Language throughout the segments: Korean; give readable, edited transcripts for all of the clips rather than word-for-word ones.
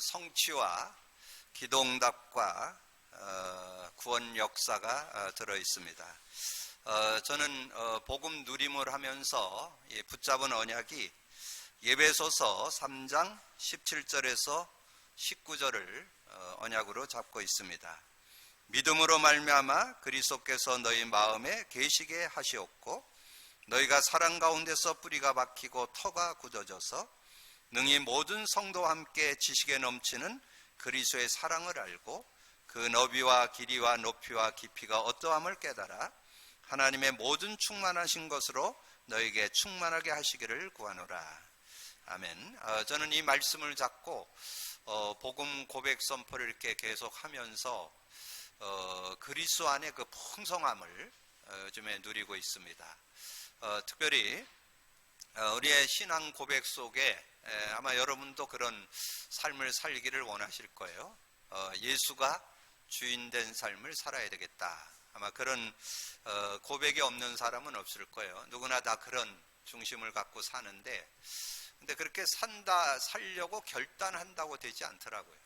성취와 기도응답과 구원 역사가 들어 있습니다. 저는 복음 누림을 하면서 붙잡은 언약이 에베소서 3장 17절에서 19절을 언약으로 잡고 있습니다. 믿음으로 말미암아 그리스도께서 너희 마음에 계시게 하시었고 너희가 사랑 가운데서 뿌리가 박히고 터가 굳어져서 능히 모든 성도와 함께 지식에 넘치는 그리스도의 사랑을 알고 그 너비와 길이와 높이와 깊이가 어떠함을 깨달아 하나님의 모든 충만하신 것으로 너에게 충만하게 하시기를 구하노라. 아멘. 저는 이 말씀을 잡고 복음 고백 선포를 이렇게 계속하면서 그리스도 안에 그 풍성함을 요즘에 누리고 있습니다. 특별히 우리의 신앙 고백 속에 아마 여러분도 그런 삶을 살기를 원하실 거예요. 예수가 주인된 삶을 살아야 되겠다. 아마 그런 고백이 없는 사람은 없을 거예요. 누구나 다 그런 중심을 갖고 사는데, 근데 그렇게 살려고 결단한다고 되지 않더라고요.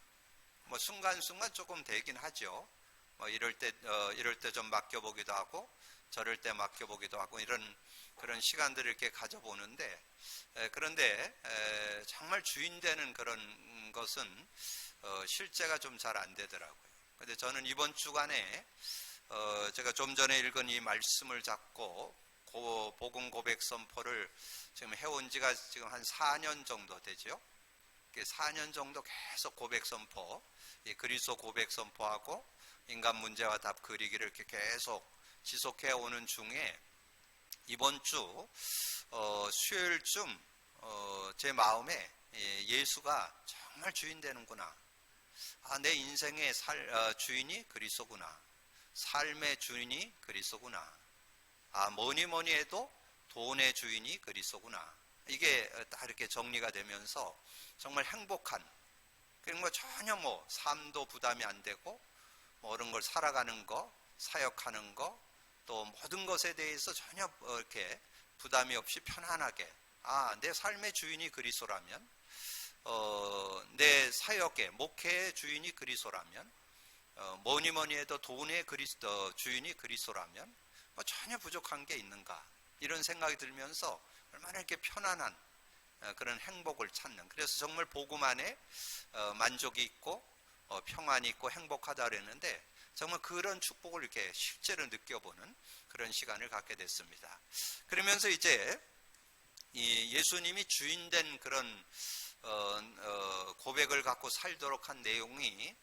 뭐 순간순간 조금 되긴 하죠. 뭐 이럴 때 좀 맡겨보기도 하고, 저럴 때 맡겨보기도 하고, 그런 시간들을 이렇게 가져보는데, 그런데 정말 주인 되는 그런 것은 실제가 좀 잘 안 되더라고요. 근데 저는 이번 주간에 제가 좀 전에 읽은 이 말씀을 잡고 복음 고백 선포를 지금 해온 지가 지금 한 4년 정도 되죠. 4년 정도 계속 고백 선포, 그리스도 고백 선포하고 인간 문제와 답 그리기를 이렇게 계속 지속해 오는 중에 이번 주 수요일쯤 제 마음에 예수가 정말 주인 되는구나. 내 인생의 주인이 그리스도구나. 삶의 주인이 그리스도구나. 뭐니 해도 돈의 주인이 그리스도구나. 이게 딱 이렇게 정리가 되면서 정말 행복한, 그런 거 전혀 삶도 부담이 안 되고 이런 걸 살아가는 거, 사역하는 거, 또 모든 것에 대해서 전혀 이렇게 부담이 없이 편안하게, 내 삶의 주인이 그리스도라면, 내 사역의 목회의 주인이 그리스도라면, 뭐니 해도 돈의 주인이 그리스도라면 전혀 부족한 게 있는가, 이런 생각이 들면서 얼마나 이렇게 편안한 그런 행복을 찾는, 그래서 정말 복음 안에 만족이 있고 평안이 있고 행복하다 그랬는데 정말 그런 축복을 이렇게 실제로 느껴보는 그런 시간을 갖게 됐습니다. 그러면서 이제 이 예수님이 주인된 그런 고백을 갖고 살도록 한 내용이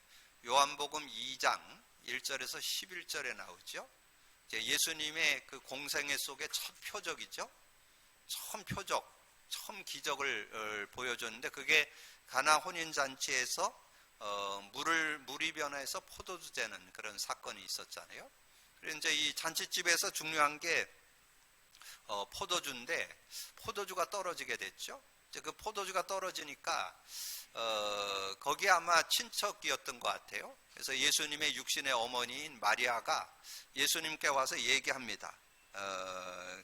요한복음 2장 1절에서 11절에 나오죠. 이제 예수님의 그 공생애 속의 첫 표적이죠. 처음 기적을 보여줬는데 그게 가나 혼인잔치에서 물이 변해서 포도주 되는 그런 사건이 있었잖아요. 그래서 이제 이 잔치집에서 중요한 게 포도주인데 포도주가 떨어지게 됐죠. 이제 그 포도주가 떨어지니까 거기 아마 친척이었던 것 같아요. 그래서 예수님의 육신의 어머니인 마리아가 예수님께 와서 얘기합니다.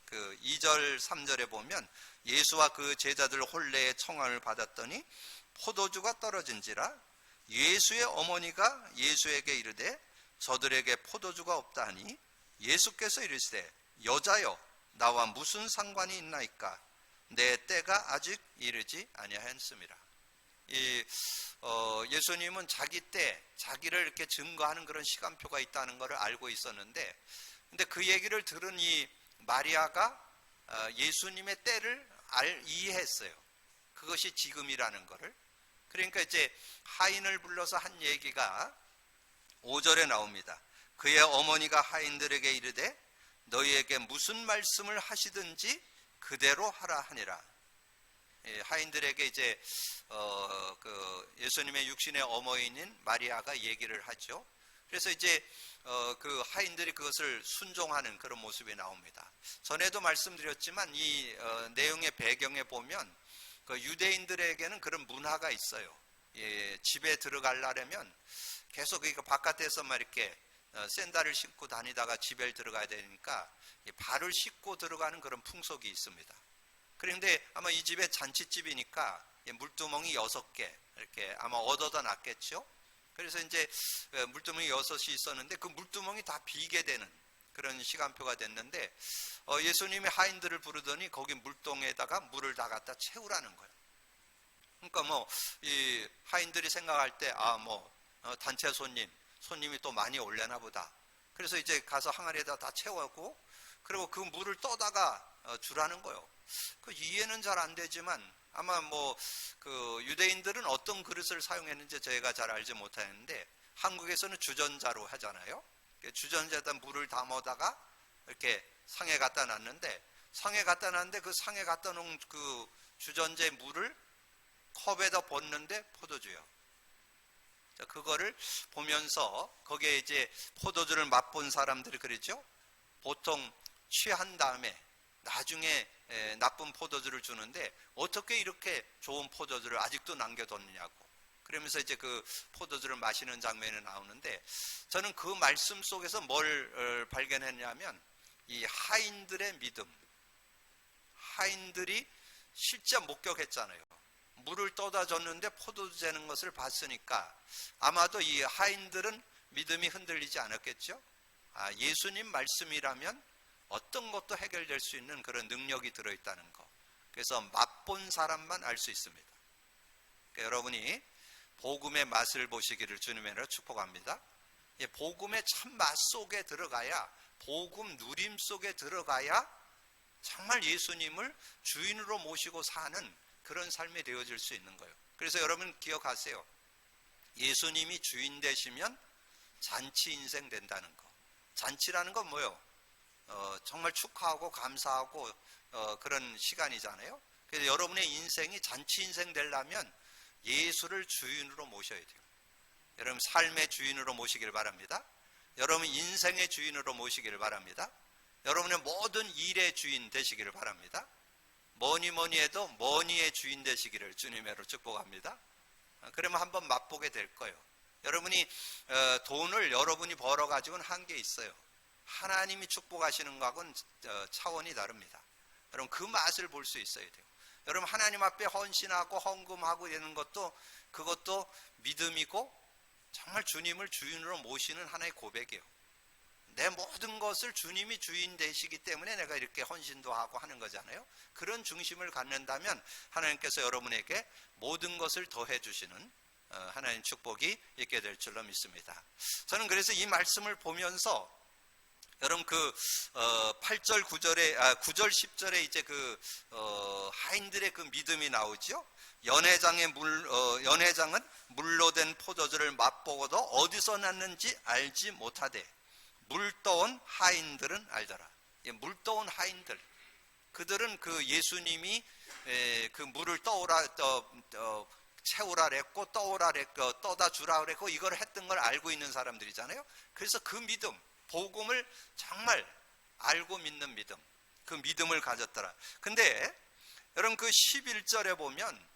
그 2절 3절에 보면 예수와 그 제자들 혼례의 청함을 받았더니 포도주가 떨어진지라 예수의 어머니가 예수에게 이르되 저들에게 포도주가 없다 하니 예수께서 이르시되 여자여 나와 무슨 상관이 있나이까 내 때가 아직 이르지 아니하였습니다. 예수님은 자기 때 자기를 이렇게 증거하는 그런 시간표가 있다는 것을 알고 있었는데, 근데 그 얘기를 들은 이 마리아가 예수님의 때를 이해했어요. 그것이 지금이라는 것을. 그러니까 이제 하인을 불러서 한 얘기가 5절에 나옵니다. 그의 어머니가 하인들에게 이르되 너희에게 무슨 말씀을 하시든지 그대로 하라 하니라. 하인들에게 이제 그 예수님의 육신의 어머니인 마리아가 얘기를 하죠. 그래서 이제 그 하인들이 그것을 순종하는 그런 모습이 나옵니다. 전에도 말씀드렸지만 이 내용의 배경에 보면 그 유대인들에게는 그런 문화가 있어요. 집에 들어가려면 계속 바깥에서만 이렇게 샌들을 신고 다니다가 집에 들어가야 되니까 발을 씻고 들어가는 그런 풍속이 있습니다. 그런데 아마 이 집에 잔치집이니까 물두멍이 6개 이렇게 아마 얻어다 놨겠죠. 그래서 이제 물두멍이 6이 있었는데 그 물두멍이 다 비게 되는 그런 시간표가 됐는데 예수님이 하인들을 부르더니 거기 물동에다가 물을 다 갖다 채우라는 거예요. 그러니까 이 하인들이 생각할 때 단체 손님이 또 많이 올려나 보다. 그래서 이제 가서 항아리에다 다 채우고 그리고 그 물을 떠다가 주라는 거예요. 그 이해는 잘 안 되지만 아마 그 유대인들은 어떤 그릇을 사용했는지 저희가 잘 알지 못하는데 한국에서는 주전자로 하잖아요. 주전자에다 물을 담아다가 이렇게 상에 갖다 놨는데 그 상에 갖다 놓은 그 주전자의 물을 컵에다 붓는데 포도주요. 자, 그거를 보면서 거기에 이제 포도주를 맛본 사람들이 그랬죠. 보통 취한 다음에 나중에 나쁜 포도주를 주는데 어떻게 이렇게 좋은 포도주를 아직도 남겨뒀느냐고. 그러면서 이제 그 포도주를 마시는 장면이 나오는데 저는 그 말씀 속에서 뭘 발견했냐면 이 하인들의 믿음, 하인들이 실제 목격했잖아요. 물을 떠다 줬는데 포도주 되는 것을 봤으니까 아마도 이 하인들은 믿음이 흔들리지 않았겠죠. 예수님 말씀이라면 어떤 것도 해결될 수 있는 그런 능력이 들어있다는 거. 그래서 맛본 사람만 알 수 있습니다. 그러니까 여러분이 복음의 맛을 보시기를 주님으로 축복합니다. 복음의 참맛 속에 들어가야, 복음 누림 속에 들어가야 정말 예수님을 주인으로 모시고 사는 그런 삶이 되어질 수 있는 거예요. 그래서 여러분 기억하세요. 예수님이 주인 되시면 잔치 인생 된다는 거. 잔치라는 건 뭐예요? 정말 축하하고 감사하고 그런 시간이잖아요. 그래서 여러분의 인생이 잔치 인생 되려면 예수를 주인으로 모셔야 돼요. 여러분 삶의 주인으로 모시길 바랍니다. 여러분 인생의 주인으로 모시기를 바랍니다. 여러분의 모든 일의 주인 되시기를 바랍니다. 뭐니 해도 머니의 주인 되시기를 주님으로 축복합니다. 그러면 한번 맛보게 될 거예요. 여러분이 돈을 여러분이 벌어가지고는 한계 있어요. 하나님이 축복하시는 것하고는 차원이 다릅니다. 여러분 그 맛을 볼 수 있어야 돼요. 여러분 하나님 앞에 헌신하고 헌금하고 이러는 것도 그것도 믿음이고 정말 주님을 주인으로 모시는 하나의 고백이에요. 내 모든 것을 주님이 주인 되시기 때문에 내가 이렇게 헌신도 하고 하는 거잖아요. 그런 중심을 갖는다면 하나님께서 여러분에게 모든 것을 더해 주시는 하나님 축복이 있게 될 줄로 믿습니다. 저는 그래서 이 말씀을 보면서 여러분 그 8절 9절에 9절 10절에 이제 그 하인들의 그 믿음이 나오죠. 연회장은 물로 된 포도주를 맛보고도 어디서 났는지 알지 못하되 물 떠온 하인들은 알더라. 물 떠온 하인들, 그들은 그 예수님이 그 물을 채우라 그랬고 떠오라 그랬고 떠다 주라 그랬고 이걸 했던 걸 알고 있는 사람들이잖아요. 그래서 그 믿음, 복음을 정말 알고 믿는 믿음, 그 믿음을 가졌더라. 근데 여러분 그 11절에 보면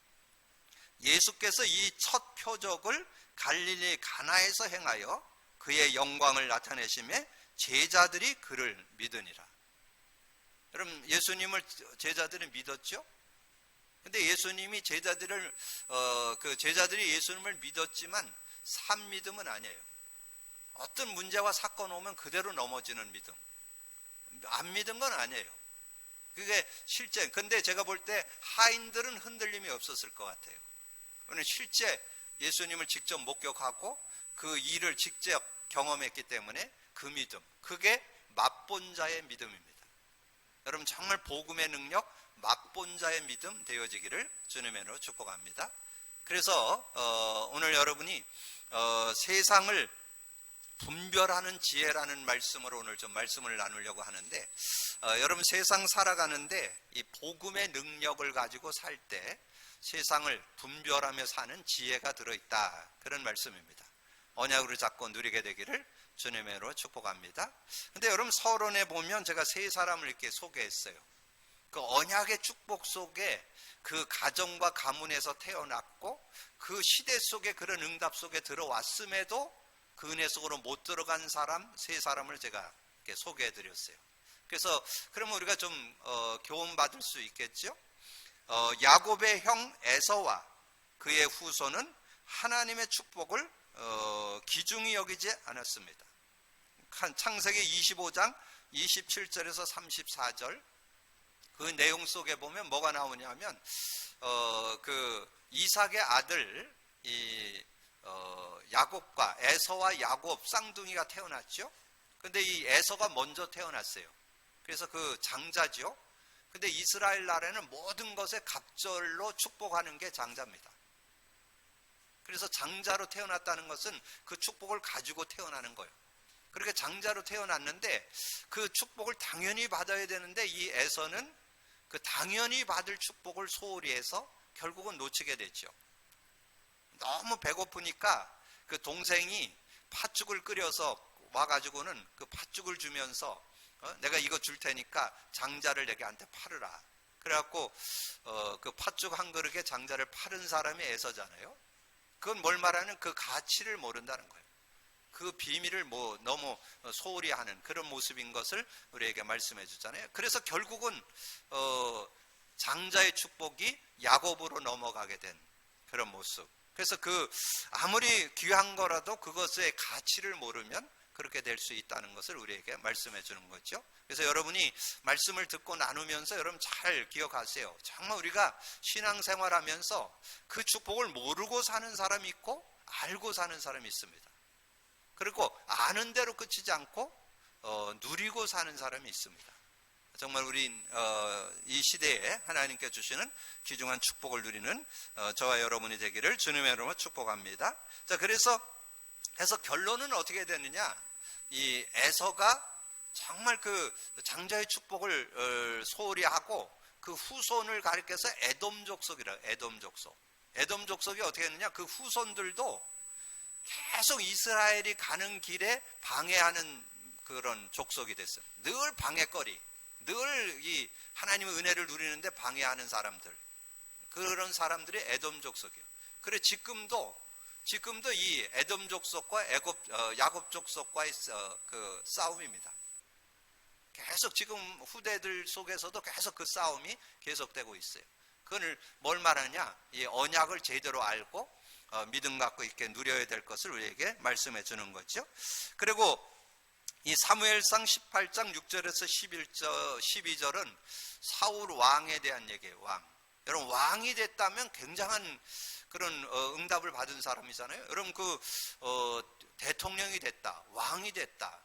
예수께서 이 첫 표적을 갈릴리 가나에서 행하여 그의 영광을 나타내심에 제자들이 그를 믿으니라. 여러분 예수님을 제자들이 믿었죠? 근데 예수님이 제자들이 예수님을 믿었지만 산 믿음은 아니에요. 어떤 문제와 사건 오면 그대로 넘어지는 믿음. 안 믿은 건 아니에요. 그게 실제. 근데 제가 볼 때 하인들은 흔들림이 없었을 것 같아요. 오늘 실제 예수님을 직접 목격하고 그 일을 직접 경험했기 때문에 그 믿음, 그게 맛본 자의 믿음입니다. 여러분 정말 복음의 능력, 맛본 자의 믿음 되어지기를 주님의 이름으로 축복합니다. 그래서 오늘 여러분이 세상을 분별하는 지혜라는 말씀으로 오늘 좀 말씀을 나누려고 하는데, 여러분 세상 살아가는데 이 복음의 능력을 가지고 살 때 세상을 분별하며 사는 지혜가 들어있다, 그런 말씀입니다. 언약으로 잡고 누리게 되기를 주님의 이름으로 축복합니다. 근데 여러분 서론에 보면 제가 세 사람을 이렇게 소개했어요. 그 언약의 축복 속에 그 가정과 가문에서 태어났고 그 시대 속에 그런 응답 속에 들어왔음에도 그 은혜 속으로 못 들어간 사람 세 사람을 제가 이렇게 소개해 드렸어요. 그래서 그러면 우리가 좀 교훈 받을 수 있겠죠? 야곱의 형 에서와 그의 후손은 하나님의 축복을 귀중히 여기지 않았습니다. 창세기 25장 27절에서 34절 그 내용 속에 보면 뭐가 나오냐면 그 이삭의 아들 야곱과 에서와 야곱 쌍둥이가 태어났죠. 근데 이 에서가 먼저 태어났어요. 그래서 그 장자죠. 근데 이스라엘 나라에는 모든 것에 갑절로 축복하는 게 장자입니다. 그래서 장자로 태어났다는 것은 그 축복을 가지고 태어나는 거예요. 그렇게 장자로 태어났는데 그 축복을 당연히 받아야 되는데 이 에서는 그 당연히 받을 축복을 소홀히 해서 결국은 놓치게 됐죠. 너무 배고프니까 그 동생이 팥죽을 끓여서 와가지고는 그 팥죽을 주면서 내가 이거 줄 테니까 장자를 내게한테 팔으라. 그래갖고 그 팥죽 한 그릇에 장자를 팔은 사람이 에서잖아요. 그건 뭘 말하는 그 가치를 모른다는 거예요. 그 비밀을 너무 소홀히 하는 그런 모습인 것을 우리에게 말씀해 주잖아요. 그래서 결국은 장자의 축복이 야곱으로 넘어가게 된 그런 모습. 그래서 그 아무리 귀한 거라도 그것의 가치를 모르면 그렇게 될 수 있다는 것을 우리에게 말씀해 주는 거죠. 그래서 여러분이 말씀을 듣고 나누면서 여러분 잘 기억하세요. 정말 우리가 신앙생활하면서 그 축복을 모르고 사는 사람이 있고 알고 사는 사람이 있습니다. 그리고 아는 대로 그치지 않고 누리고 사는 사람이 있습니다. 정말 우리 이 시대에 하나님께 주시는 귀중한 축복을 누리는 저와 여러분이 되기를 주님의 이름으로 축복합니다. 자, 그래서 결론은 어떻게 되느냐? 이 에서가 정말 그 장자의 축복을 소홀히 하고 그 후손을 가리켜서 에돔 족속이라. 에돔 족속이 어떻게 했느냐? 그 후손들도 계속 이스라엘이 가는 길에 방해하는 그런 족속이 됐어요. 늘 방해거리, 늘 이 하나님의 은혜를 누리는데 방해하는 사람들, 그런 사람들이 에돔 족속이에요. 그래 지금도 이 에돔 족속과 야곱 족속과의 그 싸움입니다. 계속 지금 후대들 속에서도 계속 그 싸움이 계속되고 있어요. 그걸 뭘 말하냐? 이 언약을 제대로 알고 믿음 갖고 있게 누려야 될 것을 우리에게 말씀해 주는 거죠. 그리고 이 사무엘상 18장 6절에서 12절은 사울 왕에 대한 얘기예요. 왕. 여러분 왕이 됐다면 굉장한 그런 응답을 받은 사람이잖아요. 여러분 대통령이 됐다, 왕이 됐다.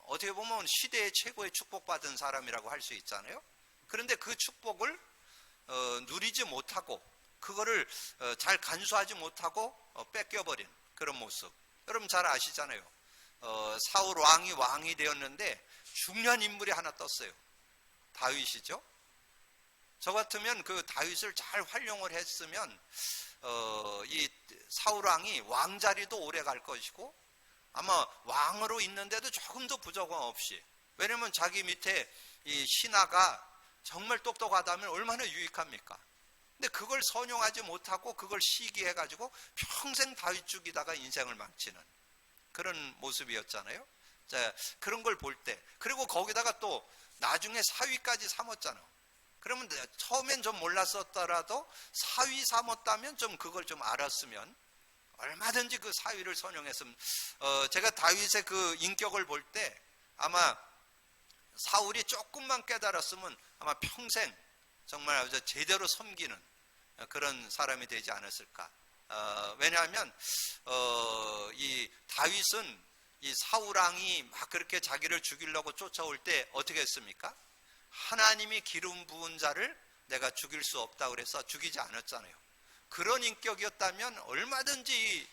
어떻게 보면 시대의 최고의 축복받은 사람이라고 할 수 있잖아요. 그런데 그 축복을 누리지 못하고 그거를 잘 간수하지 못하고 뺏겨버린 그런 모습. 여러분 잘 아시잖아요. 사울 왕이 되었는데 중요한 인물이 하나 떴어요. 다윗이죠. 저 같으면 그 다윗을 잘 활용을 했으면 이 사울 왕이 왕자리도 오래 갈 것이고 아마 왕으로 있는데도 조금도 부족함 없이, 왜냐면 자기 밑에 이 신하가 정말 똑똑하다면 얼마나 유익합니까? 근데 그걸 선용하지 못하고 그걸 시기해가지고 평생 다윗 죽이다가 인생을 망치는 그런 모습이었잖아요. 자, 그런 걸 볼 때, 그리고 거기다가 또 나중에 사위까지 삼았잖아. 그러면 처음엔 좀 몰랐었더라도 사위 삼았다면 좀 그걸 좀 알았으면 얼마든지 그 사위를 선용했으면, 제가 다윗의 그 인격을 볼 때 아마 사울이 조금만 깨달았으면 아마 평생 정말 아주 제대로 섬기는 그런 사람이 되지 않았을까. 왜냐하면 이 다윗은 이 사울 왕이 막 그렇게 자기를 죽이려고 쫓아올 때 어떻게 했습니까? 하나님이 기름 부은 자를 내가 죽일 수 없다 그래서 죽이지 않았잖아요. 그런 인격이었다면 얼마든지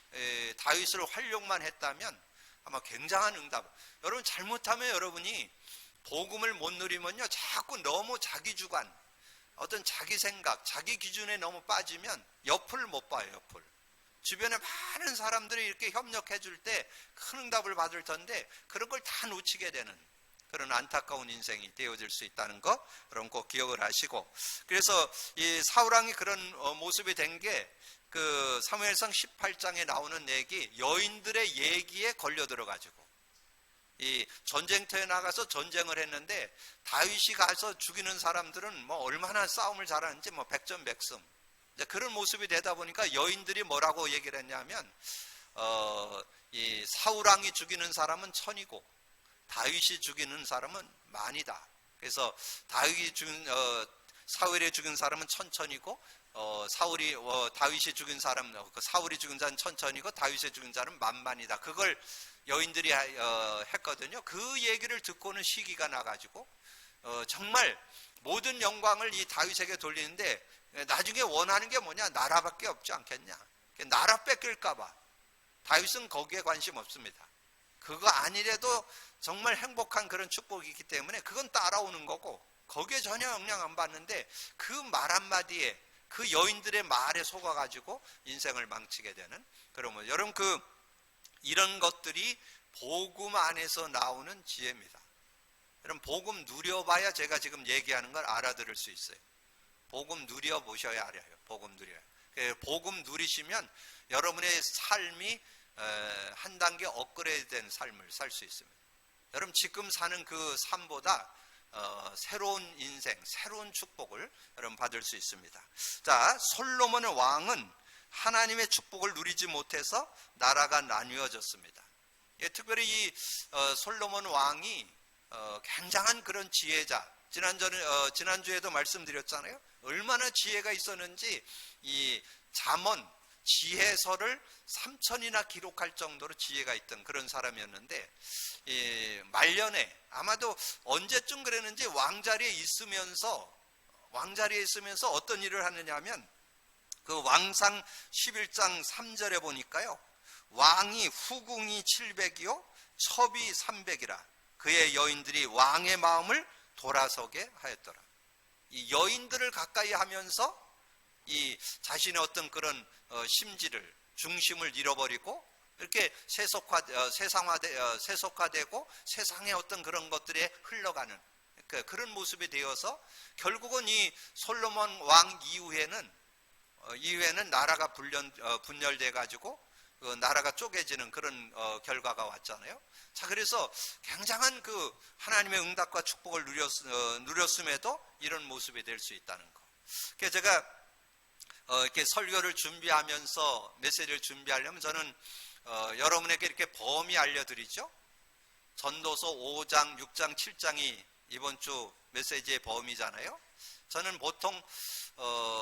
다윗을 활용만 했다면 아마 굉장한 응답. 여러분 잘못하면 여러분이 복음을 못 누리면요 자꾸 너무 자기 주관, 어떤 자기 생각, 자기 기준에 너무 빠지면 옆을 못 봐요. 옆을. 주변에 많은 사람들이 이렇게 협력해 줄 때 큰 응답을 받을 텐데 그런 걸 다 놓치게 되는 그런 안타까운 인생이 되어질 수 있다는 거 여러분 꼭 기억을 하시고, 그래서 이 사울왕이 그런 모습이 된 게 그 사무엘상 18장에 나오는 얘기, 여인들의 얘기에 걸려 들어가지고 이 전쟁터에 나가서 전쟁을 했는데 다윗이 가서 죽이는 사람들은 뭐 얼마나 싸움을 잘하는지 뭐 백전백승. 그런 모습이 되다 보니까 여인들이 뭐라고 얘기를 했냐면 이 사울왕이 죽이는 사람은 천이고 다윗이 죽이는 사람은 만이다. 그래서 사울이 죽인 사람은 천천이고 다윗이 죽인 사람, 사울이 죽인 자는 천천이고 다윗이 죽인 자는 만만이다. 그걸 여인들이 했거든요. 그 얘기를 듣고는 시기가 나가지고 정말 모든 영광을 이 다윗에게 돌리는데 나중에 원하는 게 뭐냐? 나라밖에 없지 않겠냐? 나라 뺏길까봐 다윗은 거기에 관심 없습니다. 그거 아니래도 정말 행복한 그런 축복이 있기 때문에 그건 따라오는 거고 거기에 전혀 영향 안 받는데 그 말 한마디에 그 여인들의 말에 속아가지고 인생을 망치게 되는 그러면 여러분 이런 것들이 복음 안에서 나오는 지혜입니다. 여러분 복음 누려봐야 제가 지금 얘기하는 걸 알아들을 수 있어요. 복음 누려보셔야 알아요. 복음 누려요. 복음 누리시면 여러분의 삶이 한 단계 업그레이드된 삶을 살 수 있습니다. 여러분 지금 사는 그 삶보다 새로운 인생, 새로운 축복을 여러분 받을 수 있습니다. 자, 솔로몬 왕은 하나님의 축복을 누리지 못해서 나라가 나뉘어졌습니다. 특별히 이 솔로몬 왕이 굉장한 그런 지혜자. 지난주에도 말씀드렸잖아요. 얼마나 지혜가 있었는지 이 잠언 지혜서를 3천이나 기록할 정도로 지혜가 있던 그런 사람이었는데 말년에 아마도 언제쯤 그랬는지 왕자리에 있으면서 어떤 일을 하느냐 하면 그 왕상 11장 3절에 보니까요. 왕이 후궁이 700이요 첩이 300이라 그의 여인들이 왕의 마음을 돌아서게 하였더라. 이 여인들을 가까이 하면서 이 자신의 어떤 그런 중심을 잃어버리고 이렇게 세속화되고 세상의 어떤 그런 것들에 흘러가는 그런 모습이 되어서 결국은 이 솔로몬 왕 이후에는 나라가 분열돼 가지고 나라가 쪼개지는 그런 결과가 왔잖아요. 자, 그래서 굉장한 그 하나님의 응답과 축복을 누렸음에도 이런 모습이 될 수 있다는 거. 그래서 제가 이렇게 설교를 준비하면서 메시지를 준비하려면 저는 여러분에게 이렇게 범위 알려드리죠. 전도서 5장, 6장, 7장이 이번 주 메시지의 범위잖아요. 저는 보통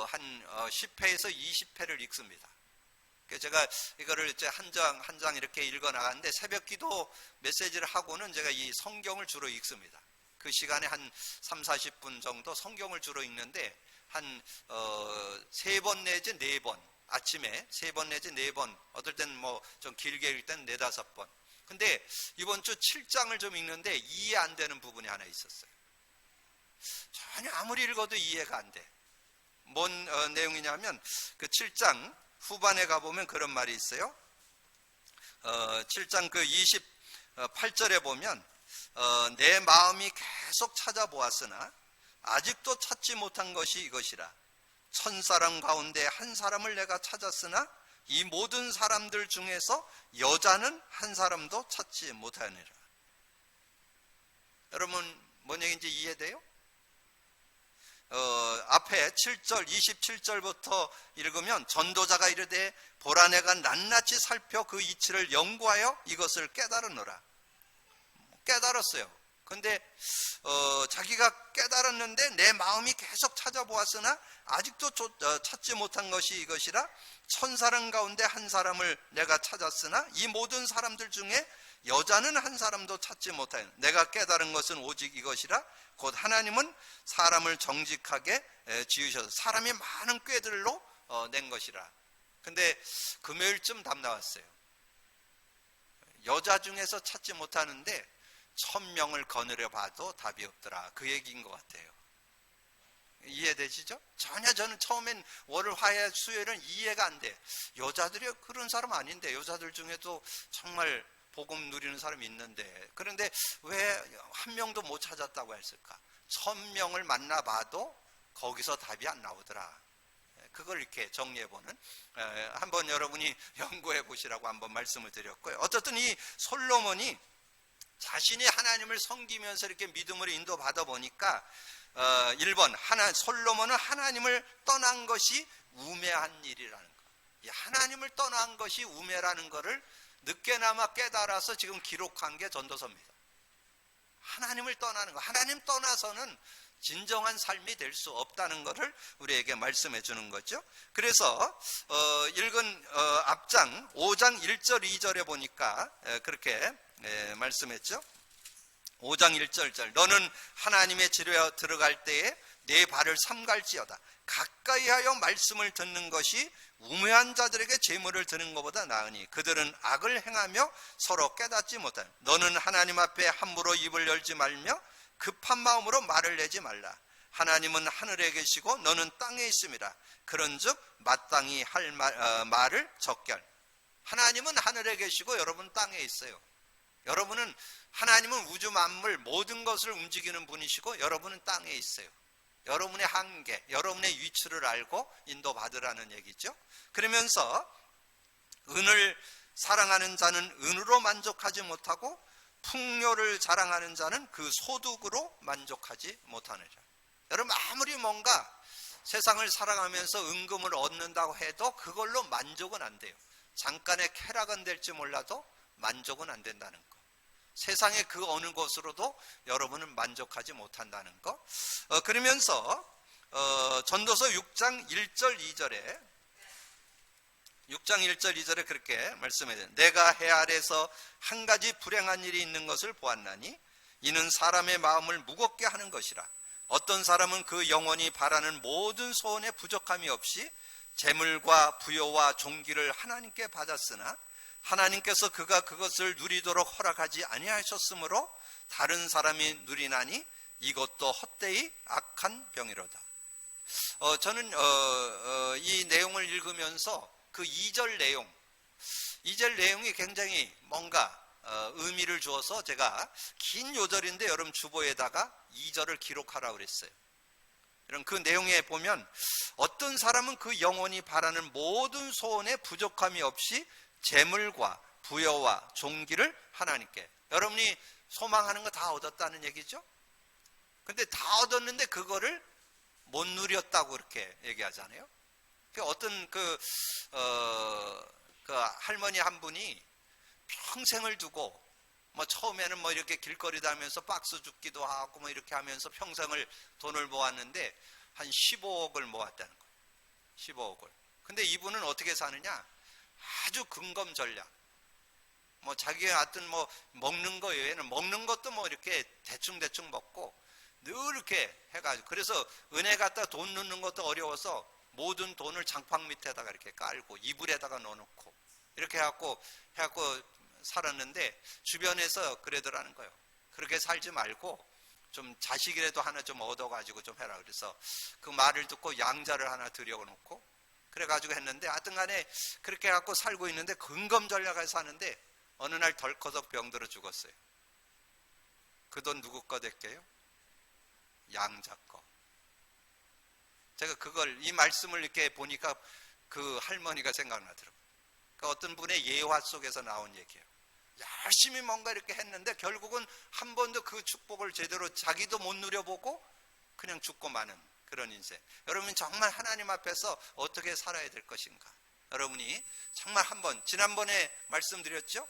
한 10회에서 20회를 읽습니다. 그래서 제가 이거를 이제 한 장 이렇게 읽어 나가는데 새벽 기도 메시지를 하고는 제가 이 성경을 주로 읽습니다. 그 시간에 한 3, 40분 정도 성경을 주로 읽는데 한 3번 내지 4번 아침에 3번 내지 4번 어떨 때는 뭐 좀 길게 읽을 때는 4, 5번. 근데 이번 주 7장을 좀 읽는데 이해 안 되는 부분이 하나 있었어요. 전혀 아무리 읽어도 이해가 안 돼. 뭔 내용이냐면 그 7장 후반에 가보면 그런 말이 있어요. 7장 그 28절에 보면 내 마음이 계속 찾아보았으나 아직도 찾지 못한 것이 이것이라. 천사람 가운데 한 사람을 내가 찾았으나 이 모든 사람들 중에서 여자는 한 사람도 찾지 못하니라. 여러분 뭔 얘기인지 이해돼요? 앞에 7절 27절부터 읽으면 전도자가 이르되 보라 내가 낱낱이 살펴 그 이치를 연구하여 이것을 깨달으노라. 깨달았어요. 근데 자기가 깨달았는데 내 마음이 계속 찾아보았으나 아직도 찾지 못한 것이 이것이라. 천사람 가운데 한 사람을 내가 찾았으나 이 모든 사람들 중에 여자는 한 사람도 찾지 못하여 내가 깨달은 것은 오직 이것이라. 곧 하나님은 사람을 정직하게 지으셔서 사람이 많은 꾀들로 낸 것이라. 근데 금요일쯤 답 나왔어요. 여자 중에서 찾지 못하는데 1000명을 거느려 봐도 답이 없더라. 그 얘기인 것 같아요. 이해되시죠? 전혀 저는 처음엔 월, 화의, 수요일은 이해가 안 돼. 여자들이 그런 사람 아닌데 여자들 중에도 정말 복음 누리는 사람이 있는데 그런데 왜 한 명도 못 찾았다고 했을까? 1000명을 만나봐도 거기서 답이 안 나오더라. 그걸 이렇게 정리해보는 한번 여러분이 연구해 보시라고 한번 말씀을 드렸고요. 어쨌든 이 솔로몬이 자신이 하나님을 섬기면서 이렇게 믿음으로 인도받아 보니까 1번 솔로몬은 하나님을 떠난 것이 우매한 일이라는 거. 이 하나님을 떠난 것이 우매라는 것을 늦게나마 깨달아서 지금 기록한 게 전도서입니다. 하나님을 떠나는 거. 하나님 떠나서는 진정한 삶이 될 수 없다는 것을 우리에게 말씀해 주는 거죠. 그래서 읽은 앞장 5장 1절 2절에 보니까 그렇게 말씀했죠. 5장 1절 너는 하나님의 집에 들어갈 때에 내 발을 삼갈지어다. 가까이 하여 말씀을 듣는 것이 우매한 자들에게 재물을 드는 것보다 나으니 그들은 악을 행하며 서로 깨닫지 못하니 너는 하나님 앞에 함부로 입을 열지 말며 급한 마음으로 말을 내지 말라. 하나님은 하늘에 계시고 너는 땅에 있습니다. 그런즉 마땅히 할 말을 적게 할. 하나님은 하늘에 계시고 여러분 땅에 있어요. 여러분은 하나님은 우주 만물 모든 것을 움직이는 분이시고 여러분은 땅에 있어요. 여러분의 한계, 여러분의 위치를 알고 인도받으라는 얘기죠. 그러면서 은을 사랑하는 자는 은으로 만족하지 못하고 풍요를 자랑하는 자는 그 소득으로 만족하지 못하느니라. 여러분 아무리 뭔가 세상을 살아가면서 은금을 얻는다고 해도 그걸로 만족은 안 돼요. 잠깐의 쾌락은 될지 몰라도 만족은 안 된다는 거. 세상의 그 어느 것으로도 여러분은 만족하지 못한다는 거. 그러면서 전도서 6장 1절 2절에 6장 1절 2절에 그렇게 말씀해요. 내가 해 아래서 한 가지 불행한 일이 있는 것을 보았나니 이는 사람의 마음을 무겁게 하는 것이라. 어떤 사람은 그 영혼이 바라는 모든 소원에 부족함이 없이 재물과 부요와 존귀를 하나님께 받았으나 하나님께서 그가 그것을 누리도록 허락하지 아니하셨으므로 다른 사람이 누리나니 이것도 헛되이 악한 병이로다. 저는 이 내용을 읽으면서 그 2절 내용이 굉장히 뭔가 의미를 주어서 제가 긴 요절인데 여러분 주보에다가 2절을 기록하라고 그랬어요. 이런 그 내용에 보면 어떤 사람은 그 영혼이 바라는 모든 소원에 부족함이 없이 재물과 부여와 존귀를 하나님께. 여러분이 소망하는 거 다 얻었다는 얘기죠. 근데 다 얻었는데 그거를 못 누렸다고 그렇게 얘기하잖아요. 어떤 그 할머니 한 분이 평생을 두고 뭐 처음에는 뭐 이렇게 길거리 다니면서 박스 줍기도 하고 뭐 이렇게 하면서 평생을 돈을 모았는데 한 15억을 모았다는 거예요. 15억을. 근데 이분은 어떻게 사느냐? 아주 근검 전략. 뭐 자기가 하여튼 뭐 먹는 거 외에는 먹는 것도 뭐 이렇게 대충 먹고 늘 이렇게 해가지고 그래서 은행 갖다 돈 넣는 것도 어려워서 모든 돈을 장판 밑에다가 이렇게 깔고 이불에다가 넣어놓고 이렇게 해갖고 살았는데 주변에서 그러더라는 거예요. 그렇게 살지 말고 좀 자식이라도 하나 좀 얻어가지고 좀 해라. 그래서 그 말을 듣고 양자를 하나 들여놓고 그래가지고 했는데 하여튼 간에 그렇게 해갖고 살고 있는데 근검전략을 사는데 어느 날 덜커덕 병들어 죽었어요. 그 돈 누구 거 될게요? 양자 거. 제가 이 말씀을 이렇게 보니까 그 할머니가 생각나더라고요. 그러니까 어떤 분의 예화 속에서 나온 얘기예요. 열심히 뭔가 이렇게 했는데 결국은 한 번도 그 축복을 제대로 자기도 못 누려보고 그냥 죽고 마는 그런 인생. 여러분 정말 하나님 앞에서 어떻게 살아야 될 것인가? 여러분이 정말 한번 지난번에 말씀드렸죠?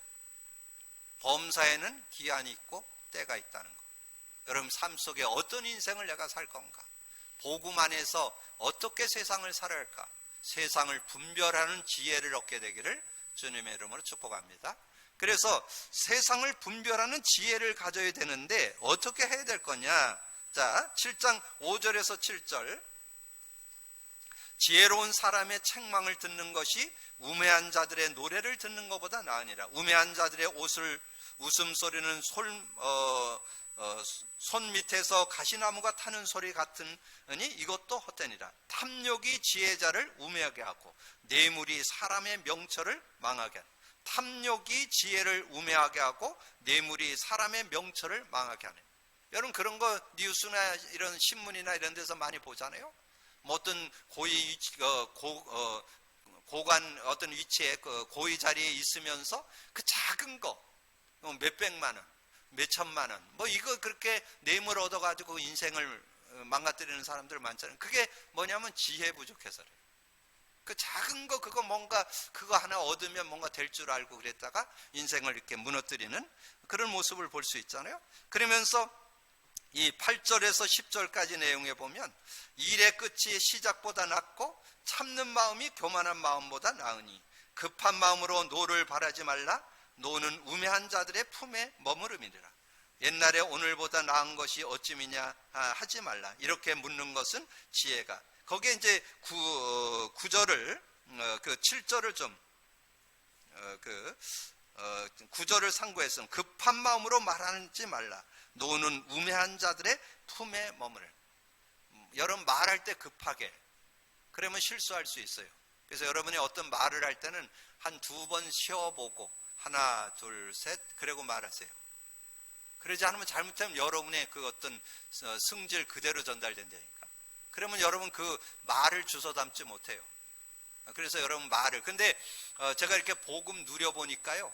범사에는 기한이 있고 때가 있다는 거. 여러분 삶 속에 어떤 인생을 내가 살 건가? 복음 안에서 어떻게 세상을 살아야 할까? 세상을 분별하는 지혜를 얻게 되기를 주님의 이름으로 축복합니다. 그래서 세상을 분별하는 지혜를 가져야 되는데 어떻게 해야 될 거냐? 자, 7장 5절에서 7절. 지혜로운 사람의 책망을 듣는 것이 우매한 자들의 노래를 듣는 것보다 나으니라. 우매한 자들의 웃음소리는 손 밑에서 가시나무가 타는 소리 같으니 이것도 헛되니라. 탐욕이 지혜자를 우매하게 하고 뇌물이 사람의 명철을 망하게 하는. 탐욕이 지혜를 우매하게 하고 뇌물이 사람의 명철을 망하게 하네. 여러분 그런 거 뉴스나 이런 신문이나 이런 데서 많이 보잖아요. 뭐 어떤 고관 어떤 위치에 그 고위 자리에 있으면서 그 작은 거 몇백만 원 몇 천만 원, 뭐 이거 그렇게 뇌물 얻어가지고 인생을 망가뜨리는 사람들 많잖아요. 그게 뭐냐면 지혜 부족해서 그래요. 그 작은 거 그거 뭔가 그거 하나 얻으면 뭔가 될 줄 알고 그랬다가 인생을 이렇게 무너뜨리는 그런 모습을 볼 수 있잖아요. 그러면서 이 8절에서 10절까지 내용에 보면 일의 끝이 시작보다 낫고 참는 마음이 교만한 마음보다 나으니 급한 마음으로 노를 바라지 말라. 노는 우매한 자들의 품에 머무름이니라. 옛날에 오늘보다 나은 것이 어찌미냐 하지 말라. 이렇게 묻는 것은 지혜가. 거기에 이제 9절을 그 7절을 좀 9절을 상고했으면 급한 마음으로 말하지 말라. 노는 우매한 자들의 품에 머무를. 여러분 말할 때 급하게 그러면 실수할 수 있어요. 그래서 여러분이 어떤 말을 할 때는 한 2번 쉬어보고 하나 둘 셋 그러고 말하세요. 그러지 않으면 잘못하면 여러분의 그 어떤 승질 그대로 전달된다니까. 그러면 여러분 그 말을 주워 담지 못해요. 그래서 여러분 말을 근데 제가 이렇게 복음 누려보니까요,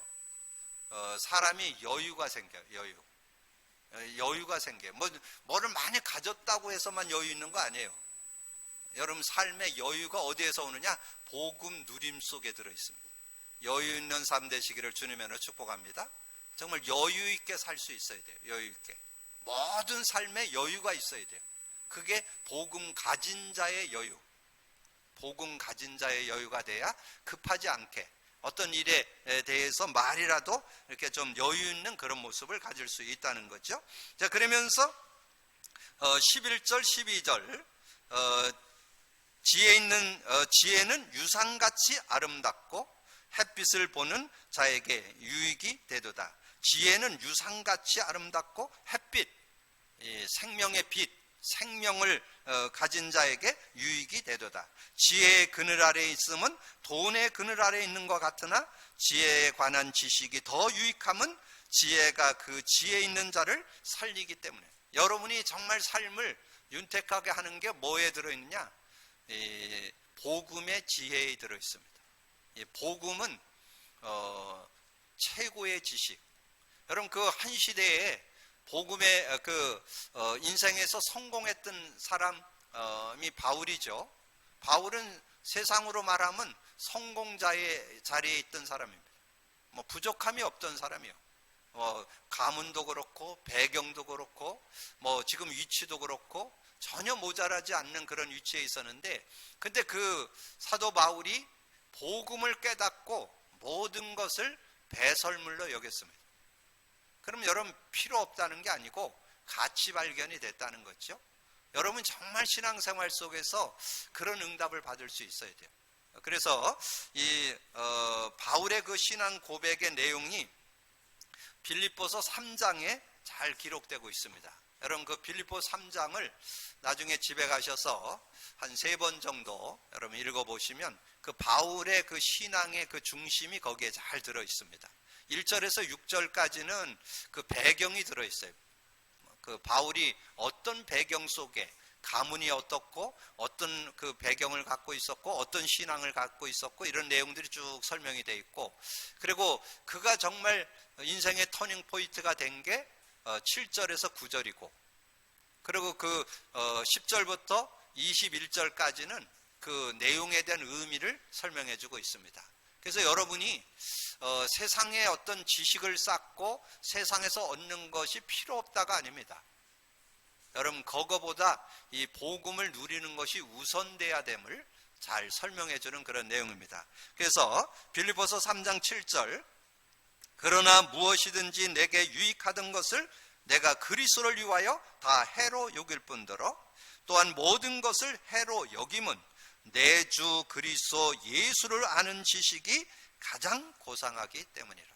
사람이 여유가 생겨요. 여유가 생겨요. 뭐를 많이 가졌다고 해서만 여유 있는 거 아니에요. 여러분 삶의 여유가 어디에서 오느냐? 복음 누림 속에 들어있습니다. 여유 있는 삶 되시기를 주님으로 축복합니다. 정말 여유 있게 살 수 있어야 돼요. 여유 있게. 모든 삶에 여유가 있어야 돼요. 그게 복음 가진 자의 여유. 복음 가진 자의 여유가 돼야 급하지 않게 어떤 일에 대해서 말이라도 이렇게 좀 여유 있는 그런 모습을 가질 수 있다는 거죠. 자, 그러면서 11절, 12절 지혜는 유상같이 아름답고 햇빛을 보는 자에게 유익이 되도다. 지혜는 유상같이 아름답고 햇빛, 생명의 빛, 생명을 가진 자에게 유익이 되도다. 지혜의 그늘 아래에 있으면 돈의 그늘 아래에 있는 것 같으나 지혜에 관한 지식이 더 유익함은 지혜가 그 지혜 있는 자를 살리기 때문에. 여러분이 정말 삶을 윤택하게 하는 게 뭐에 들어있느냐? 복음의 지혜에 들어있습니다. 복음은 최고의 지식. 여러분 그 한 시대에 복음의 인생에서 성공했던 사람이 바울이죠. 바울은 세상으로 말하면 성공자의 자리에 있던 사람입니다. 뭐 부족함이 없던 사람이요. 가문도 그렇고 배경도 그렇고 뭐 지금 위치도 그렇고 전혀 모자라지 않는 그런 위치에 있었는데, 근데 그 사도 바울이 복음을 깨닫고 모든 것을 배설물로 여겼습니다. 그럼 여러분 필요 없다는 게 아니고 가치 발견이 됐다는 거죠. 여러분 정말 신앙생활 속에서 그런 응답을 받을 수 있어야 돼요. 그래서 이 바울의 그 신앙 고백의 내용이 빌립보서 3장에 잘 기록되고 있습니다. 여러분 그 빌립보 3장을 나중에 집에 가셔서 한 3번 정도 여러분 읽어보시면 그 바울의 그 신앙의 그 중심이 거기에 잘 들어 있습니다. 1절에서 6절까지는 그 배경이 들어 있어요. 그 바울이 어떤 배경 속에 가문이 어떻고 어떤 그 배경을 갖고 있었고 어떤 신앙을 갖고 있었고 이런 내용들이 쭉 설명이 되어 있고, 그리고 그가 정말 인생의 터닝 포인트가 된 게 7절에서 9절이고, 그리고 그 10절부터 21절까지는 그 내용에 대한 의미를 설명해 주고 있습니다. 그래서 여러분이 세상에 어떤 지식을 쌓고 세상에서 얻는 것이 필요 없다가 아닙니다. 여러분 그거보다 이 복음을 누리는 것이 우선돼야 됨을 잘 설명해 주는 그런 내용입니다. 그래서 빌립보서 3장 7절, 그러나 무엇이든지 내게 유익하던 것을 내가 그리스도를 위하여 다 해로 여길 뿐더러 또한 모든 것을 해로 여김은 내 주 그리스도 예수를 아는 지식이 가장 고상하기 때문이라.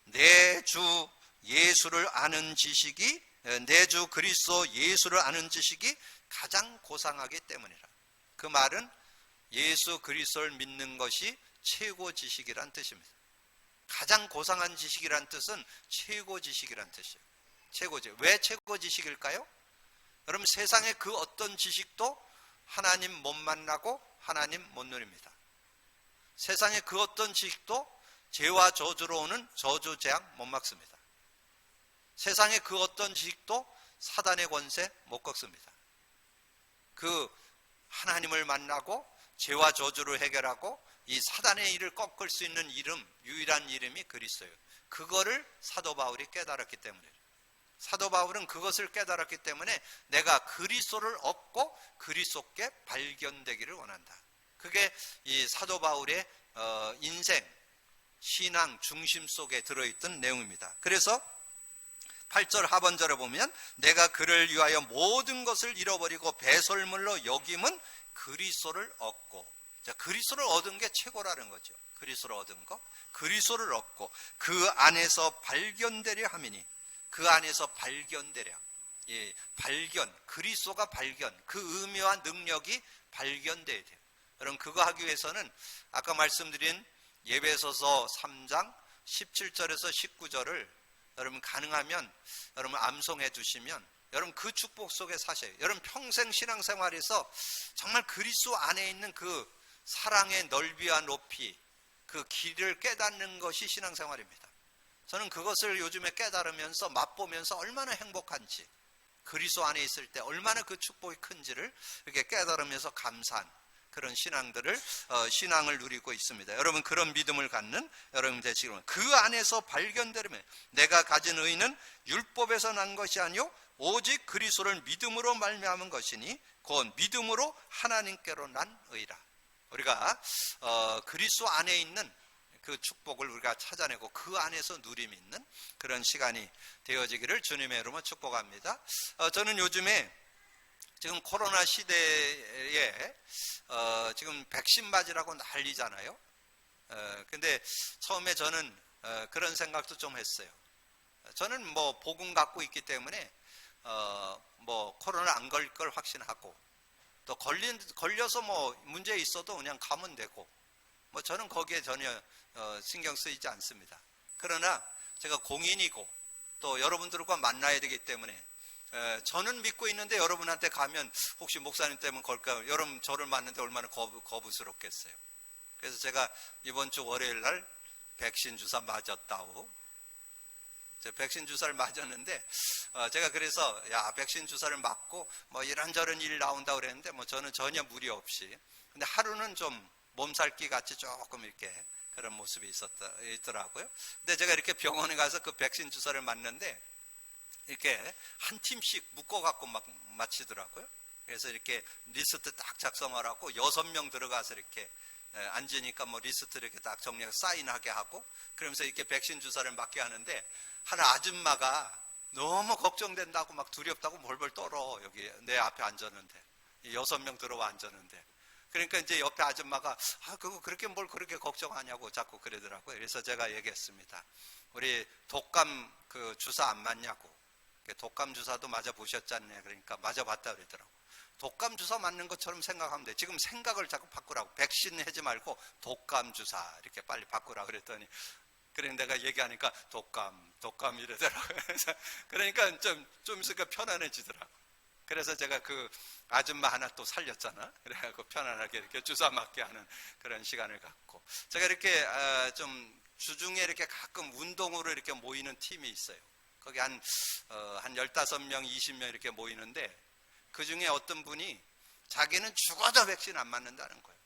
내 주 예수를 아는 지식이, 내 주 그리스도 예수를 아는 지식이 가장 고상하기 때문이라. 그 말은 예수 그리스도를 믿는 것이 최고 지식이란 뜻입니다. 가장 고상한 지식이란 뜻은 최고 지식이란 뜻이에요. 최고 지식. 왜 최고 지식일까요? 여러분 세상의 그 어떤 지식도 하나님 못 만나고 하나님 못 누립니다. 세상의 그 어떤 지식도 죄와 저주로 오는 저주 재앙 못 막습니다. 세상의 그 어떤 지식도 사단의 권세 못 꺾습니다. 그 하나님을 만나고 죄와 저주를 해결하고 이 사단의 일을 꺾을 수 있는 이름, 유일한 이름이 그리스도예요. 그거를 사도 바울이 깨달았기 때문에, 사도 바울은 그것을 깨달았기 때문에 내가 그리스도를 얻고 그리스도께 발견되기를 원한다. 그게 이 사도 바울의 인생, 신앙 중심 속에 들어있던 내용입니다. 그래서 8절 하반절에 보면 내가 그를 위하여 모든 것을 잃어버리고 배설물로 여김은 그리스도를 얻고, 자, 그리스도를 얻은 게 최고라는 거죠. 그리스도를 얻은 거, 그리스도를 얻고 그 안에서 발견되려 함이니, 그 안에서 발견되려, 예, 발견, 그리스도가 발견, 그 의미와 능력이 발견돼야 돼요. 여러분, 그거 하기 위해서는 아까 말씀드린 에베소서 3장 17절에서 19절을 여러분 가능하면 여러분 암송해 두시면 여러분 그 축복 속에 사셔요. 여러분 평생 신앙생활에서 정말 그리스도 안에 있는 그 사랑의 넓이와 높이, 그 길을 깨닫는 것이 신앙생활입니다. 저는 그것을 요즘에 깨달으면서 맛보면서 얼마나 행복한지, 그리스도 안에 있을 때 얼마나 그 축복이 큰지를 이렇게 깨달으면서 감사한 그런 신앙을 누리고 있습니다. 여러분 그런 믿음을 갖는 여러분 되시기를. 그 안에서 발견되려면 내가 가진 의는 율법에서 난 것이 아니요 오직 그리스도를 믿음으로 말미암은 것이니 곧 믿음으로 하나님께로 난 의라. 우리가 그리스도 안에 있는 그 축복을 우리가 찾아내고 그 안에서 누림 있는 그런 시간이 되어지기를 주님의 이름으로 축복합니다. 저는 요즘에 지금 코로나 시대에 지금 백신 맞으라고 난리잖아요. 근데 처음에 저는 그런 생각도 좀 했어요. 저는 뭐 복음 갖고 있기 때문에 뭐 코로나 안 걸릴 걸 확신하고, 또 걸려서 뭐 문제 있어도 그냥 가면 되고, 뭐 저는 거기에 전혀 신경 쓰이지 않습니다. 그러나 제가 공인이고 또 여러분들과 만나야 되기 때문에 저는 믿고 있는데 여러분한테 가면 혹시 목사님 때문에 걸까요? 여러분 저를 만났는데 얼마나 거부스럽겠어요. 그래서 제가 이번 주 월요일 날 백신 주사 맞았다고, 백신 주사를 맞았는데 제가 그래서 야 백신 주사를 맞고 뭐 이런저런 일 나온다고 그랬는데 뭐 저는 전혀 무리 없이, 근데 하루는 좀 몸살기 같이 조금 이렇게 그런 모습이 있더라고요. 근데 제가 이렇게 병원에 가서 그 백신 주사를 맞는데 이렇게 한 팀씩 묶어갖고 막 마치더라고요. 그래서 이렇게 리스트 딱 작성하라고 6명 들어가서 이렇게 앉으니까 뭐 리스트 이렇게 딱 정리해서 사인하게 하고, 그러면서 이렇게 백신 주사를 맞게 하는데 한 아줌마가 너무 걱정된다고 막 두렵다고 벌벌 떨어. 여기 내 앞에 앉았는데 6명 들어와 앉았는데, 그러니까 이제 옆에 아줌마가 그거 그렇게 뭘 그렇게 걱정하냐고 자꾸 그러더라고요. 그래서 제가 얘기했습니다. 우리 독감 그 주사 안 맞냐고. 독감 주사도 맞아 보셨잖아요. 그러니까 맞아 봤다 그러더라고. 독감 주사 맞는 것처럼 생각하면 돼. 지금 생각을 자꾸 바꾸라고. 백신 하지 말고 독감 주사 이렇게 빨리 바꾸라 그랬더니, 그래 내가 얘기하니까 독감 이러더라고요. 그러니까 좀 있으니까 편안해지더라고. 그래서 제가 그 아줌마 하나 또 살렸잖아. 그래갖고 편안하게 이렇게 주사 맞게 하는 그런 시간을 갖고, 제가 이렇게 좀 주중에 이렇게 가끔 운동으로 이렇게 모이는 팀이 있어요. 거기 한 15명, 20명 이렇게 모이는데, 그 중에 어떤 분이 자기는 죽어도 백신 안 맞는다는 거예요.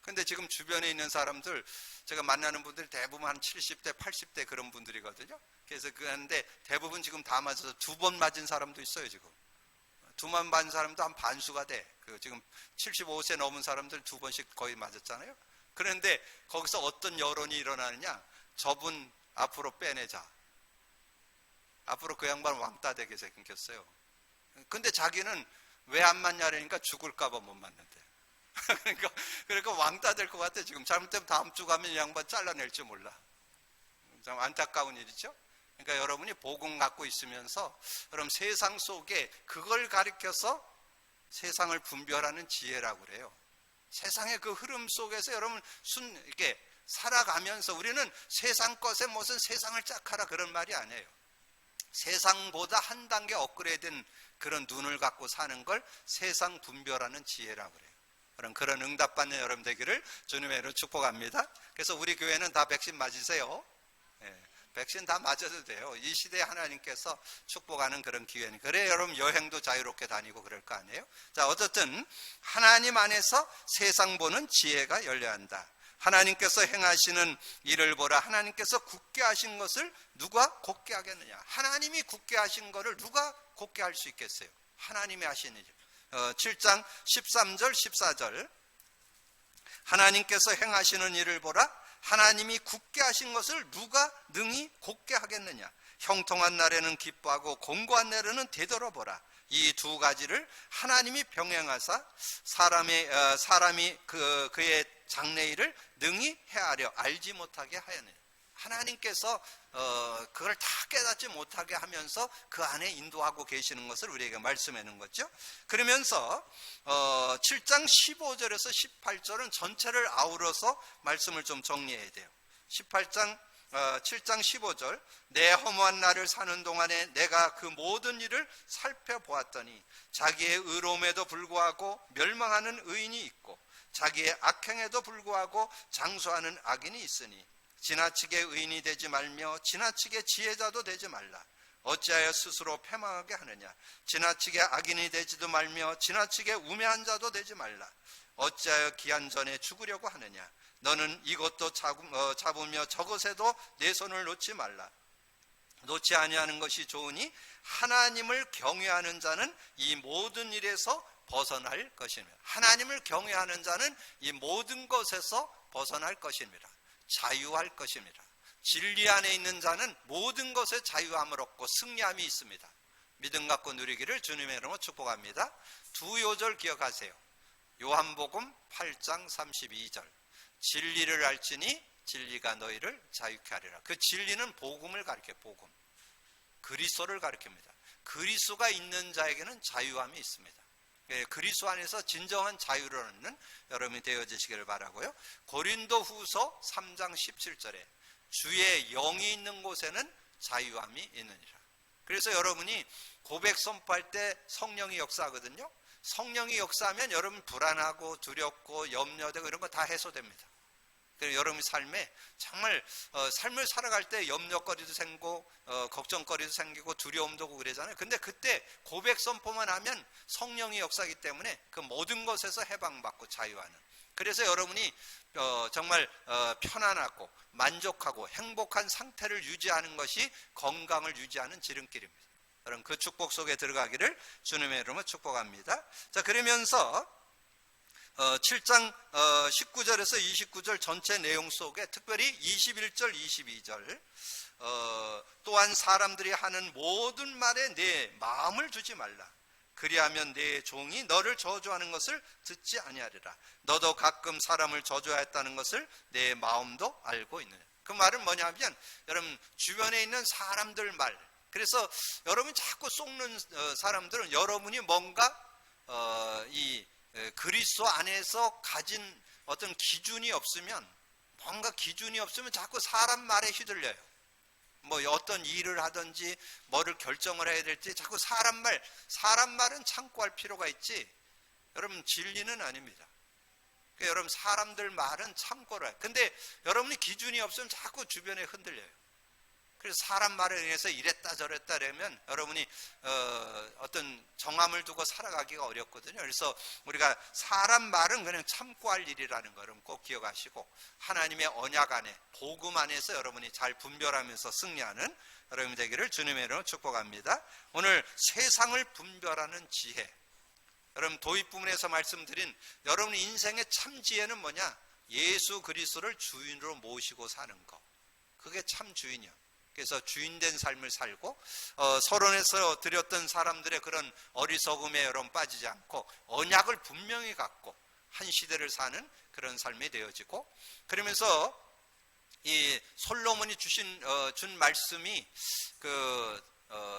근데 지금 주변에 있는 사람들, 제가 만나는 분들 대부분 한 70대, 80대 그런 분들이거든요. 그래서 그런데 대부분 지금 다 맞아서 2번 맞은 사람도 있어요, 지금. 2번 맞은 사람도 한 반수가 돼. 그 지금 75세 넘은 사람들 2번씩 거의 맞았잖아요. 그런데 거기서 어떤 여론이 일어나느냐? 저분 앞으로 빼내자. 앞으로 그 양반 왕따 되게 생겼어요. 근데 자기는 왜 안 맞냐니까 죽을까봐 못 맞는데. 그러니까 왕따 될 것 같아. 지금 잘못되면 다음 주 가면 이 양반 잘라낼지 몰라. 참 안타까운 일이죠. 그러니까 여러분이 복음 갖고 있으면서 여러분 세상 속에 그걸 가리켜서 세상을 분별하는 지혜라고 그래요. 세상의 그 흐름 속에서 여러분 이렇게 살아가면서 우리는 세상 것에 무슨 세상을 짝하라 그런 말이 아니에요. 세상보다 한 단계 업그레이드된 그런 눈을 갖고 사는 걸 세상 분별하는 지혜라고 그래요. 그런 응답받는 여러분 되기를 주님의 이름으로 축복합니다. 그래서 우리 교회는 다 백신 맞으세요. 백신 다 맞아도 돼요. 이 시대에 하나님께서 축복하는 그런 기회는. 그래 여러분 여행도 자유롭게 다니고 그럴 거 아니에요? 자, 어쨌든 하나님 안에서 세상 보는 지혜가 열려야 한다. 하나님께서 행하시는 일을 보라. 하나님께서 굳게 하신 것을 누가 곧게 하겠느냐. 하나님이 굳게 하신 것을 누가 곧게 할 수 있겠어요? 하나님이 하신 일. 7장 13절 14절 하나님께서 행하시는 일을 보라. 하나님이 굳게 하신 것을 누가 능히 곧게 하겠느냐. 형통한 날에는 기뻐하고 공고한 날에는 되돌아보라. 이 두 가지를 하나님이 병행하사 사람이 그의 장래일을 능히 헤아려 알지 못하게 하였느냐. 하나님께서 그걸 다 깨닫지 못하게 하면서 그 안에 인도하고 계시는 것을 우리에게 말씀해 놓은 거죠. 그러면서 7장 15절에서 18절은 전체를 아우러서 말씀을 좀 정리해야 돼요. 7장 15절 내 허무한 날을 사는 동안에 내가 그 모든 일을 살펴보았더니 자기의 의로움에도 불구하고 멸망하는 의인이 있고 자기의 악행에도 불구하고 장수하는 악인이 있으니 지나치게 의인이 되지 말며 지나치게 지혜자도 되지 말라. 어찌하여 스스로 패망하게 하느냐. 지나치게 악인이 되지도 말며 지나치게 우매한 자도 되지 말라. 어찌하여 기한 전에 죽으려고 하느냐. 너는 이것도 잡으며 저것에도 내 손을 놓지 말라. 놓지 아니하는 것이 좋으니 하나님을 경외하는 자는 이 모든 일에서 벗어날 것입니다. 하나님을 경외하는 자는 이 모든 것에서 벗어날 것입니다. 자유할 것입니다. 진리 안에 있는 자는 모든 것에 자유함을 얻고 승리함이 있습니다. 믿음 갖고 누리기를 주님의 이름으로 축복합니다. 두 요절 기억하세요. 요한복음 8장 32절 진리를 알지니 진리가 너희를 자유케 하리라. 그 진리는 복음을 가리켜요. 복음. 그리스도를 가리킵니다. 그리스도가 있는 자에게는 자유함이 있습니다. 그리스도 안에서 진정한 자유를 얻는 여러분이 되어지시기를 바라고요. 고린도 후서 3장 17절에 주의 영이 있는 곳에는 자유함이 있느니라. 그래서 여러분이 고백 선포할 때 성령이 역사하거든요. 성령이 역사하면 여러분 불안하고 두렵고 염려되고 이런 거 다 해소됩니다. 그래서 여러분 삶에 정말 삶을 살아갈 때 염려거리도 생기고 걱정거리도 생기고 두려움도 오고 그러잖아요. 근데 그때 고백 선포만 하면 성령이 역사하기 때문에 그 모든 것에서 해방받고 자유하는. 그래서 여러분이 정말 편안하고 만족하고 행복한 상태를 유지하는 것이 건강을 유지하는 지름길입니다. 여러분 그 축복 속에 들어가기를 주님의 이름으로 축복합니다. 자, 그러면서 7장 19절에서 29절 전체 내용 속에 특별히 21절 22절 또한 사람들이 하는 모든 말에 내 마음을 두지 말라. 그리하면 내 종이 너를 저주하는 것을 듣지 아니하리라. 너도 가끔 사람을 저주하였다는 것을 내 마음도 알고 있느냐. 그 말은 뭐냐면 여러분 주변에 있는 사람들 말, 그래서 여러분이 자꾸 속는 사람들은 여러분이 뭔가 이 그리스도 안에서 가진 어떤 기준이 없으면, 뭔가 기준이 없으면 자꾸 사람 말에 휘둘려요. 뭐 어떤 일을 하든지 뭐를 결정을 해야 될지 자꾸 사람 말은 참고할 필요가 있지 여러분 진리는 아닙니다. 그러니까 여러분 사람들 말은 참고를 해요. 근데 여러분이 기준이 없으면 자꾸 주변에 흔들려요. 그래서 사람 말에 의해서 이랬다 저랬다 이러면 여러분이 어떤 정함을 두고 살아가기가 어렵거든요. 그래서 우리가 사람 말은 그냥 참고할 일이라는 거 여러분 꼭 기억하시고 하나님의 언약 안에 복음 안에서 여러분이 잘 분별하면서 승리하는 여러분이 되기를 주님의 이름으로 축복합니다. 오늘 세상을 분별하는 지혜, 여러분 도입 부분에서 말씀드린 여러분 인생의 참 지혜는 뭐냐? 예수 그리스도를 주인으로 모시고 사는 거, 그게 참 주인이야. 그래서 주인된 삶을 살고 서론에서 드렸던 사람들의 그런 어리석음에 여러분 빠지지 않고 언약을 분명히 갖고 한 시대를 사는 그런 삶이 되어지고, 그러면서 이 솔로몬이 준 말씀이 그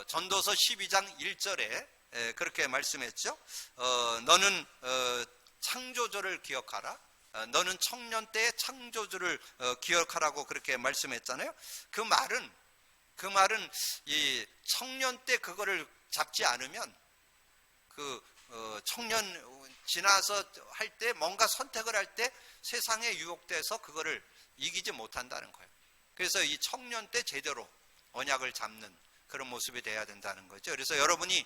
전도서 12장 1절에 그렇게 말씀했죠. 너는 창조주를 기억하라. 너는 청년 때의 창조주를 기억하라고 그렇게 말씀했잖아요. 그 말은 이 청년 때 그거를 잡지 않으면 그 청년 지나서 할 때 뭔가 선택을 할 때 세상에 유혹돼서 그거를 이기지 못한다는 거예요. 그래서 이 청년 때 제대로 언약을 잡는 그런 모습이 돼야 된다는 거죠. 그래서 여러분이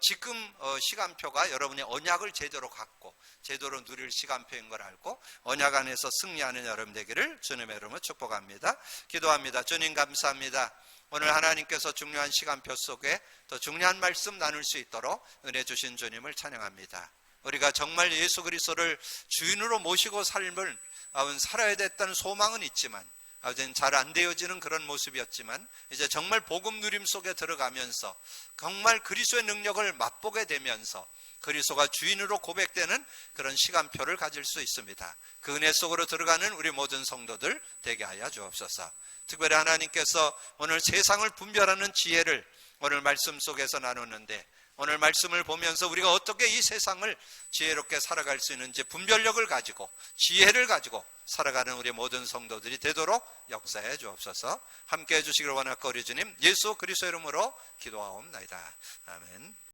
지금 시간표가 여러분의 언약을 제대로 갖고 제대로 누릴 시간표인 걸 알고 언약 안에서 승리하는 여러분 되기를 주님의 이름으로 축복합니다. 기도합니다. 주님 감사합니다. 오늘 하나님께서 중요한 시간표 속에 더 중요한 말씀 나눌 수 있도록 은혜 주신 주님을 찬양합니다. 우리가 정말 예수 그리스도를 주인으로 모시고 삶을 살아야 됐다는 소망은 있지만 아직은 잘 안 되어지는 그런 모습이었지만 이제 정말 복음 누림 속에 들어가면서 정말 그리스도의 능력을 맛보게 되면서 그리스도가 주인으로 고백되는 그런 시간표를 가질 수 있습니다. 그 은혜 속으로 들어가는 우리 모든 성도들 되게 하여 주옵소서. 특별히 하나님께서 오늘 세상을 분별하는 지혜를 오늘 말씀 속에서 나누는데 오늘 말씀을 보면서 우리가 어떻게 이 세상을 지혜롭게 살아갈 수 있는지 분별력을 가지고 지혜를 가지고 살아가는 우리 모든 성도들이 되도록 역사해 주옵소서. 함께해 주시기를 원하고 우리 주님 예수 그리스도 이름으로 기도하옵나이다. 아멘.